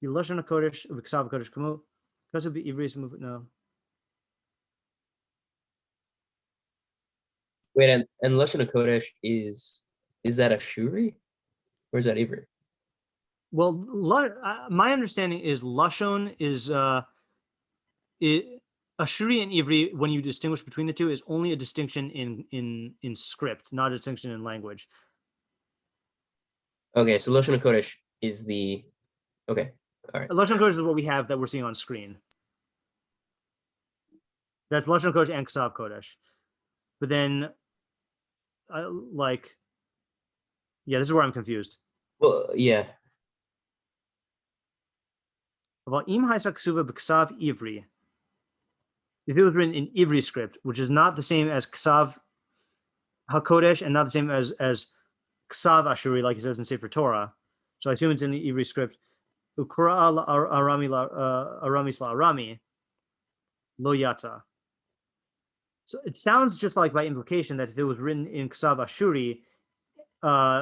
Lashon HaKodesh v'ksav HaKodesh kamu. Kasu b'ivri no. Wait, and Lashon HaKodesh is that a shuri or is that Ivri? Well, my understanding is Lashon is Ashuri and Ivri. When you distinguish between the two, is only a distinction in script, not a distinction in language. Okay, so Lashon HaKodesh is the okay. All right. Lashon HaKodesh is what we have that we're seeing on screen. That's Lashon HaKodesh and Ksav Kodesh. But then, this is where I'm confused. Well, yeah. About im haisa ksuva b'ksav ivri. If it was written in Ivri script, which is not the same as Ksav HaKodesh and not the same as Ksav Ashuri, like he says in Sefer Torah. So I assume it's in the Ivri script. Ukra arami arami lo yata. So it sounds just like by implication that if it was written in Ksav Ashuri,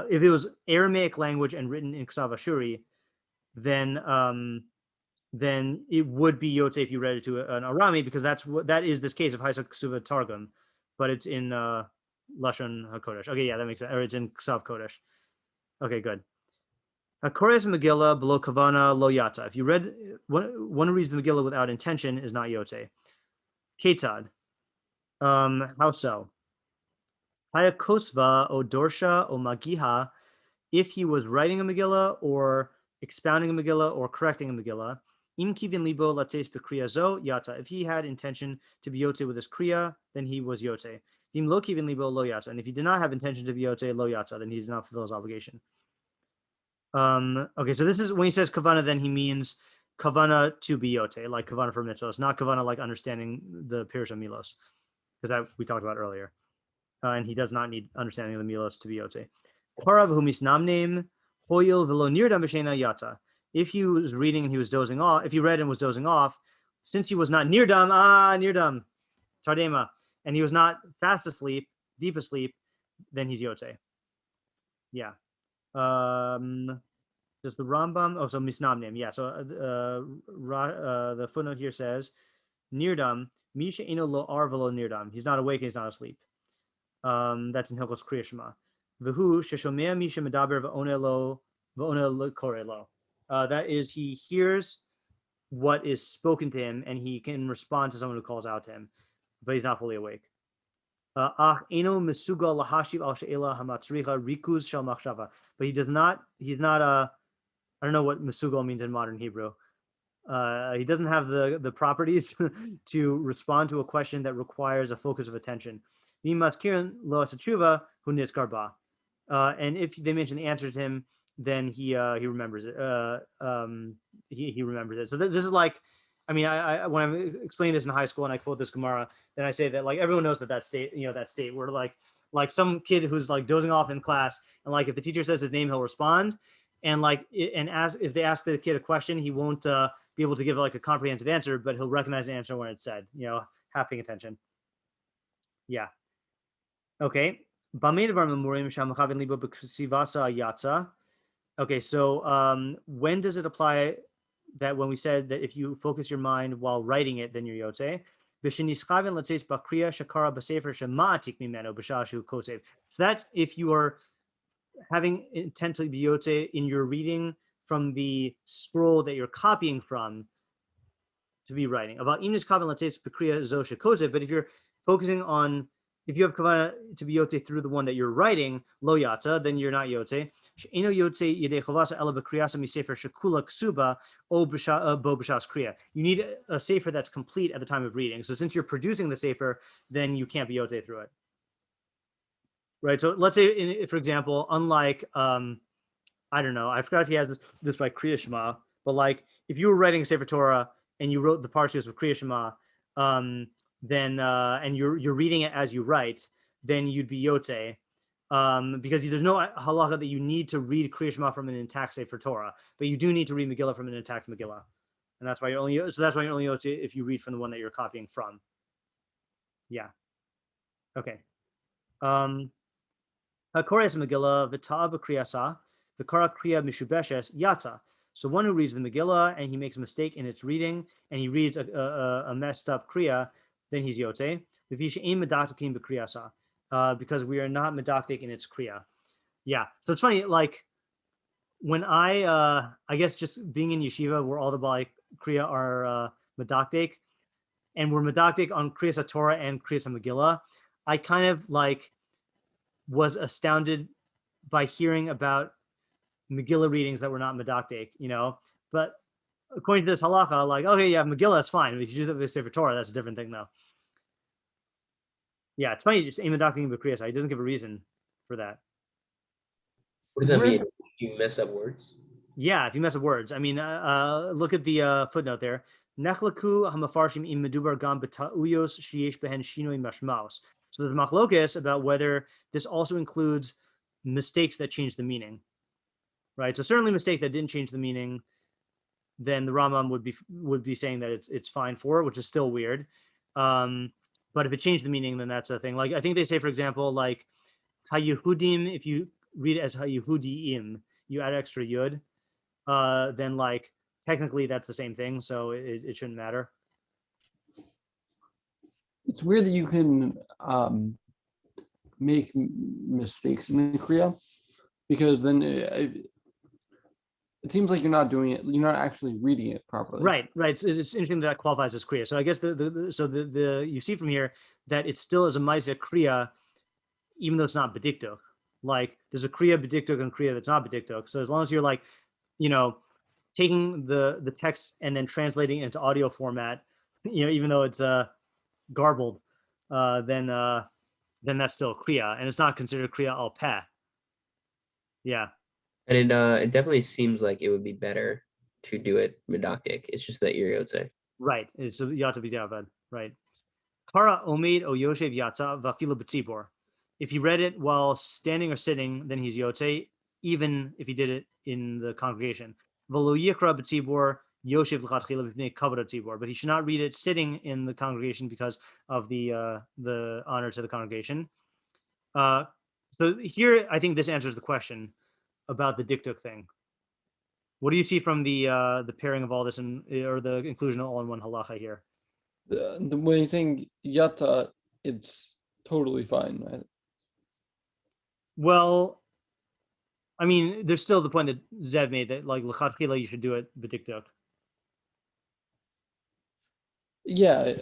if it was Aramaic language and written in Ksav Ashuri, then it would be Yotze if you read it to an Arami, because that is this case of Haisa Ksuva Targum, but it's in Lashon HaKodesh. Okay, yeah, that makes sense. Or it's in Ksav Kodesh. Okay, good. Hakores Megilah below Kavana lo yata. If you read one who reads the Megilah without intention is not Yotze. Ketad. How so? Haya Kosva o Dorsha o Magiha, if he was writing a Megilah or expounding a Megilah or correcting a Megilah, im kivin libo latzeis bekriya zo yata. If he had intention to be yotze with his kriya, then he was yotze. Im lo kivin libo lo yata. And if he did not have intention to be yotze lo yata, then he did not fulfill his obligation. Okay, so this is when he says kavana, then he means kavana to be yotze, like kavana for mitzvos, not kavana like understanding the Pirush Milos, because that we talked about earlier. And he does not need understanding of the Milos to be yotze. If he was reading and he was dozing off, if he read and was dozing off, since he was not nirdam, tardema, and he was not fast asleep, deep asleep, then he's yotze. Yeah. Does the Rambam? Oh, so misnamnim. Yeah. So the footnote here says nirdam misha ino lo arvelo nirdam. He's not awake. He's not asleep. That's in Hilchos Kriya Shema. V'hu sheshomea misha medaber v'one lo kore lo. That is, he hears what is spoken to him, and he can respond to someone who calls out to him, but he's not fully awake. Ach eno mesugal lahashiv al she'ela hamatzricha rikuz shel machshava. But he does not. He's not a. I don't know what mesugal means in modern Hebrew. He doesn't have the properties to respond to a question that requires a focus of attention. And if they mention the answer to him, then he remembers it. He remembers it. So this is like, I mean, I when I'm explaining this in high school and I quote this Gemara, then I say that like everyone knows that state, that state where like some kid who's like dozing off in class, and like if the teacher says his name, he'll respond, and like if they ask the kid a question, he won't be able to give like a comprehensive answer, but he'll recognize the answer when it's said, half paying attention. Yeah. Okay. Okay, so when does it apply that when we said that if you focus your mind while writing it, then you're yotze? So that's if you are having intent to be yotze in your reading from the scroll that you're copying from to be writing. But if you're focusing on, if you have kavanah to be yotze through the one that you're writing, lo yata, then you're not yotze. You need a sefer that's complete at the time of reading. So since you're producing the sefer, then you can't be yotze through it. Right. So let's say, for example, unlike I don't know, I forgot if he has this by Kriya Shema, but like if you were writing Sefer Torah and you wrote the parshas of Kriya Shema, then and you're reading it as you write, then you'd be yotze, because there's no halacha that you need to read Kriya Shema from an intact Sefer Torah, but you do need to read Megillah from an intact Megillah, and that's why you're only yotze if you read from the one that you're copying from. Yeah. Okay. Hakores Megillah v'ta'a b'kriyasa v'kara kriya mishubeshes yatsa. So one who reads the Megillah and he makes a mistake in its reading and he reads a messed up kriya, then he's yotze. Because we are not medaktik in its kriya. Yeah. So it's funny, like when I guess just being in yeshiva where all the like kriya are medaktik, and we're medaktik on kriyas Torah and kriyas Megillah, I kind of like was astounded by hearing about Megillah readings that were not medaktik, but according to this halacha, like, okay, yeah, Megillah is fine. If you do that with Sefer Torah, that's a different thing though. Yeah, it's funny, just medaktik b'kriyas. He doesn't give a reason for that. What does that mean? If you mess up words? Yeah, if you mess up words. I mean, look at the footnote there. Nechlaku hamafarshim im medubar gam b'ta'uyos sheyesh behen shinoi mashmaos. So there's machlokes about whether this also includes mistakes that change the meaning, right? So certainly mistake that didn't change the meaning, then the Rambam would be saying that it's fine for, which is still weird. But if it changed the meaning, then that's a thing. Like I think they say, for example, like hayehudim, if you read it as hayehudiim, you add extra yud, then like technically that's the same thing, so it shouldn't matter. It's weird that you can make mistakes in the Kriya, because then it seems like you're not doing it. You're not actually reading it properly. Right. It's interesting that qualifies as Kriya. So I guess the you see from here that it still is a Maisa Kriya, even though it's not B'diktuk. Like there's a Kriya B'diktuk and Kriya that's not B'diktuk. So as long as you're like, taking the text and then translating it into audio format, even though it's garbled, then that's still kriya, and it's not considered kriya al peh. Yeah. And it definitely seems like it would be better to do it medaktik. It's just that you're yotze. Right. So yata b'diavad. Right. Kara omed o yoshev yatsa v'afilo b'tzibor. If he read it while standing or sitting, then he's yote, even if he did it in the congregation. But he should not read it sitting in the congregation because of the honor to the congregation. So here, I think this answers the question about the diktuk thing. What do you see from the pairing of all this or the inclusion of all in one halacha here? The way you're saying yata, it's totally fine, right? Well, I mean, there's still the point that Zev made that like l'chatchila you should do it b'diktuk. Yeah.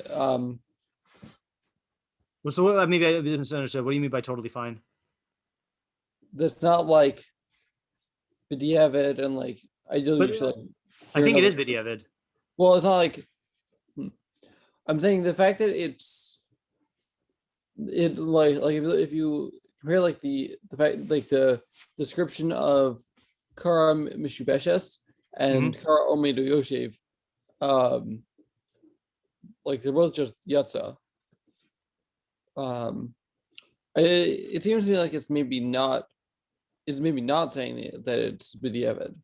Well, so maybe I misunderstood. What do you mean by totally fine? That's not like b'diavad and like ideally you should. Like, I think it is b'diavad. Well, it's not like. I'm saying the fact that it like if you compare like the fact like the description of Kara Mishubeshes and Kara Omedo Yoshev, like they're both just Yatza. It seems to me like it's maybe not saying that it's b'diavad.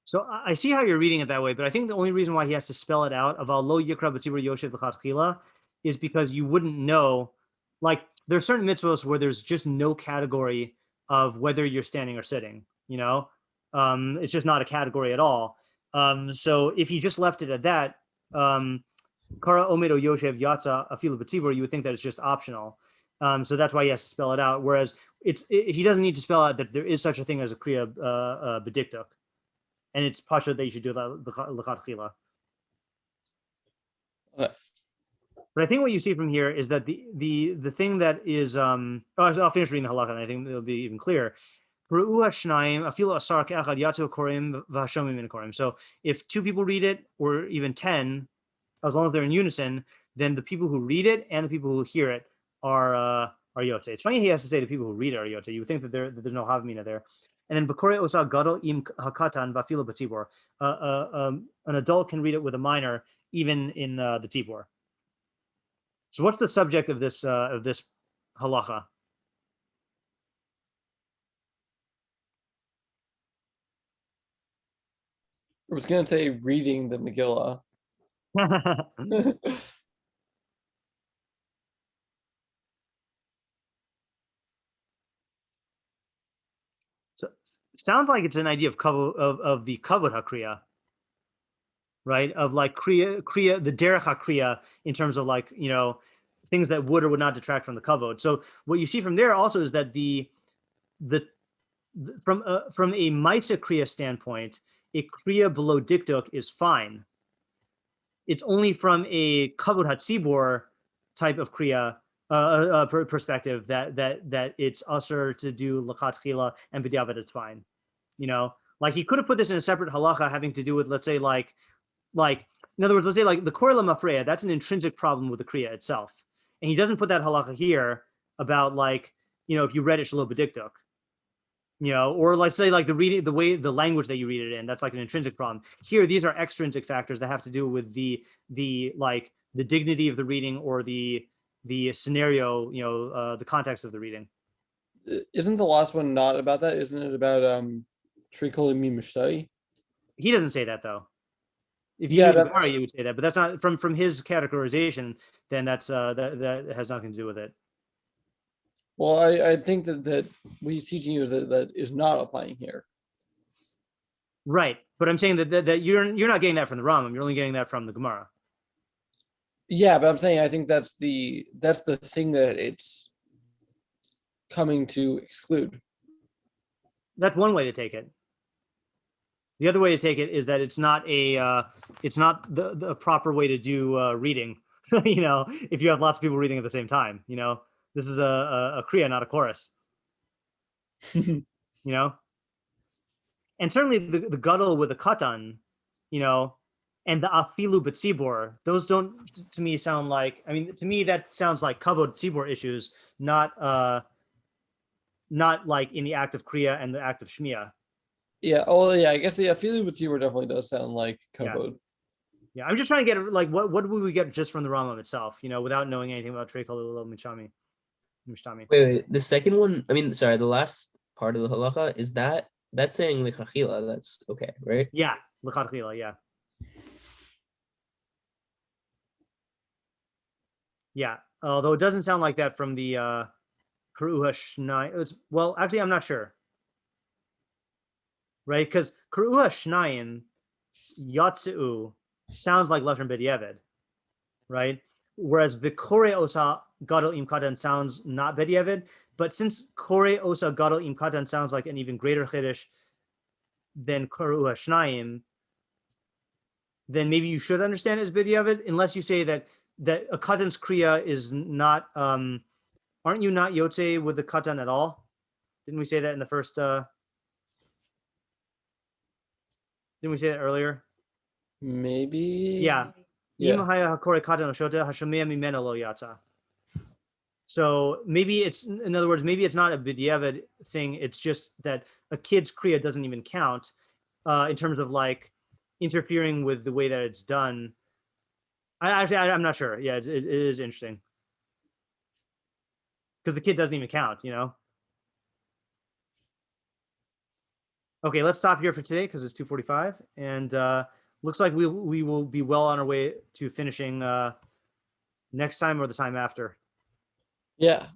So I see how you're reading it that way, but I think the only reason why he has to spell it out of lo yikra b'tzibur yoshev l'chatchila is because you wouldn't know. Like there are certain mitzvos where there's just no category of whether you're standing or sitting. You know, it's just not a category at all. So if he just left it at that, kara omedo yoshev yatsa afilu b'tzibur, you would think that it's just optional. So that's why he has to spell it out. Whereas he doesn't need to spell out that there is such a thing as a kriya b'diktuk. And it's pasha that you should do l'chatchila. But I think what you see from here is that the thing that is I'll finish reading the halakha and I think it'll be even clearer. So if 2 people read it, or even 10, as long as they're in unison, then the people who read it and the people who hear it are yote. It's funny he has to say the people who read it are yote. You would think that there's no havmina there. And then B'korei osa gadol im hakatan v'afilo b'tzibor. An adult can read it with a minor, even in the tzibor. So what's the subject of this halacha? I was gonna say reading the Megilah. So sounds like it's an idea of the kavod hakriya, right? Of like kriya, the derech hakriya in terms of like, you know, things that would or would not detract from the kavod. So what you see from there also is that from a maisa kriya standpoint, a kriya below diktuk is fine. It's only from a kavod hatzibor type of kriya perspective that it's usher to do l'chatchila and b'diavad is fine. You know, like he could have put this in a separate halacha having to do with, let's say, like in other words, let's say like the korla mafreya, that's an intrinsic problem with the kriya itself, and he doesn't put that halacha here about like, you know, if you read it shelo b'diktuk, you know, or let's say like the language that you read it in, that's like an intrinsic problem. Here, these are extrinsic factors that have to do with the dignity of the reading or the scenario, you know, the context of the reading. Isn't the last one not about that? Isn't it about trikoli mi mishtai? He doesn't say that though. If you knew the Gemara, you would say that, but that's not from his categorization. Then that's that has nothing to do with it. Well, I think that what he's teaching you is that is not applying here. Right, but I'm saying that you're not getting that from the Rambam. You're only getting that from the Gemara. Yeah, but I'm saying I think that's the thing that it's coming to exclude. That's one way to take it. The other way to take it is that it's not the proper way to do reading. You know, if you have lots of people reading at the same time, you know, this is a kriya, not a chorus. You know, and certainly the gadol with the katan, you know, and the afilu b'tzibor, those don't to me sound like. I mean, to me that sounds like kavod tzibor issues, not like in the act of kriya and the act of shmiya. Yeah. Oh, yeah. I guess the afilu b'tzibor definitely does sound like kavod. Yeah, I'm just trying to get like what would we get just from the Rambam itself, you know, without knowing anything about Trei Kol Michami. Wait, the second one, I mean, sorry, the last part of the halacha, is that's saying lichatchila, that's okay, right? Yeah, lichatchila, yeah. Yeah, although it doesn't sound like that from the Kruha Shnai. Well, actually, I'm not sure. Right? Because Kruha Shnayim Yatsu sounds like Lashon B'diavad, right? Whereas Vikore Osa Gadol Im Katan sounds not B'diavad, but since Kore Osa Gadol Im Katan sounds like an even greater Chiddush than Kruha Shnayim, then maybe you should understand it as B'diavad, unless you say that a Katan's Kriya is not, aren't you not Yotze with the Katan at all? Didn't we say that in the first, didn't we say that earlier? Maybe. Yeah. So maybe it's, in other words, maybe it's not a b'diavad thing. It's just that a kid's kriya doesn't even count in terms of like interfering with the way that it's done. I'm not sure. Yeah, it is interesting because the kid doesn't even count, you know? Okay, let's stop here for today because it's 2:45, and looks like we will be well on our way to finishing next time or the time after. Yeah.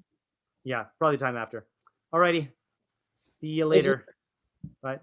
Yeah, probably time after. Alrighty. See you later. Bye.